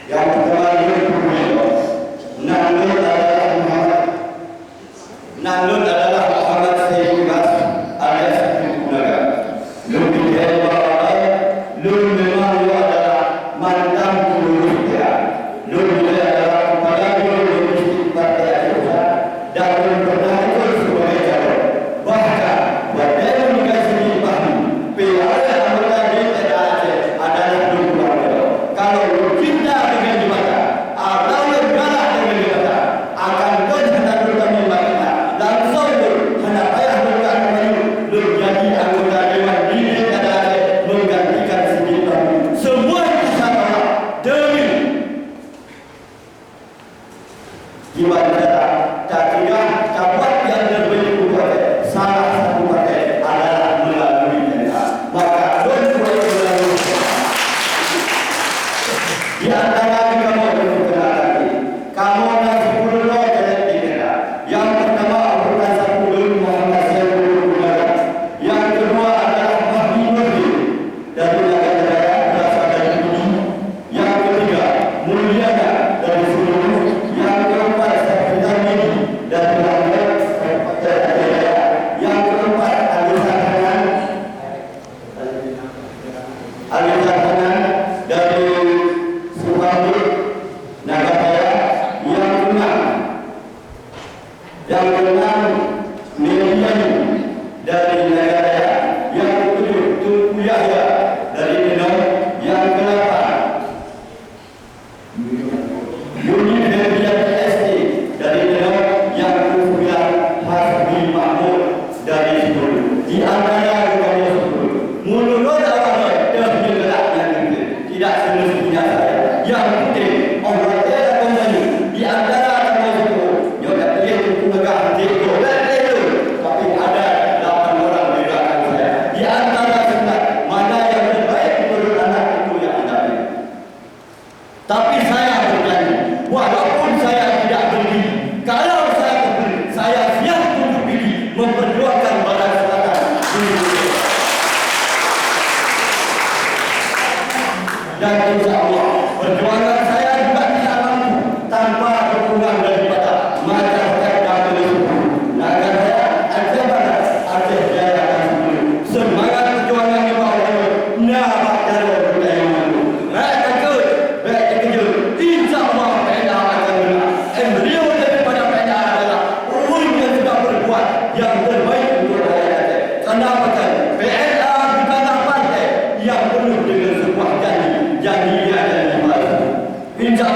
Yang pertama Nanun adalah Muhammad Sayyid alias Kunaga. Lun dijadi bapak, Lun memang adalah mantan guru dia. Lun juga adalah kepala guru logistik Partai Asyik dan Lun pernah ikut sebagai calon. Bahkan pada komunikasi paham, pihak anggota DPR Aceh adalah Lun keluarga. Kalau Lun cinta dengan jabatan, atau Lun galak dengan jabatan, akan Lun hendak bertemu mereka. Langsung hendak payah berkat kembali Lun jadi anggota Dewan DPR Aceh menggantikan Siddiq Bahri. Semua itu sama demi jiwa negara. Cakap capat yang terbentuk partai, salah satu partai adalah melalui mereka. Maka Lun boleh melalui di antara kamu berkenaan kamu nasi puluh jalan di negara. Yang pertama merupakan satu Lun Muhammad Sayyid Kunaga. Yang kedua adalah Mahdi Nurdi dari negara berasal dari Budi. Yang ketiga Mulyana dari Sulu. Yang keempat Safidar Medi dari Langgar. Yang keempat Alisa Hanan dari Sukambi Nagaraya. Yang keenam Meliani dari Nagaraya. Yang ketujuh Tunku Yahya dari Minang. Yang kedelapan Yuni Febrian ST dari Minang. Yang kesembilan Hasbi Mahmud dari Sulu. Di antara kamu sebut mulut awal dah gelak yang itu tidak semestinya saya. Yang penting orang ada kembali di antara kamu sebut yang tak boleh menegak hatiku dan itu. Tapi ada 8 orang di belakang saya. Di antara sembilan mana yang terbaik menurut anak itu yang anda pilih. Tapi saya berjanji, walaupun saya tidak berdiri, kalau saya berdiri, saya siap untuk berdiri memperjuangkan Barat Selatan di Indonesia. Dan insyaAllah perjuangan saya juga tidak mampu tanpa dukungan daripada masyarakat dan penduduk Nagaraya, Aceh Barat, Aceh Jaya dan Sulu. Semangat perjuangan di bawah nabak jalur budaya malu. Baik takut, baik terkejut, insyaAllah PNA akan menang. Embrio daripada PNA adalah orang yang sudah berbuat yang terbaik untuk rakyat Aceh. Kenapa kan? PNA bukanlah partai yang penuh dengan sebuah janji dan palsu. Insya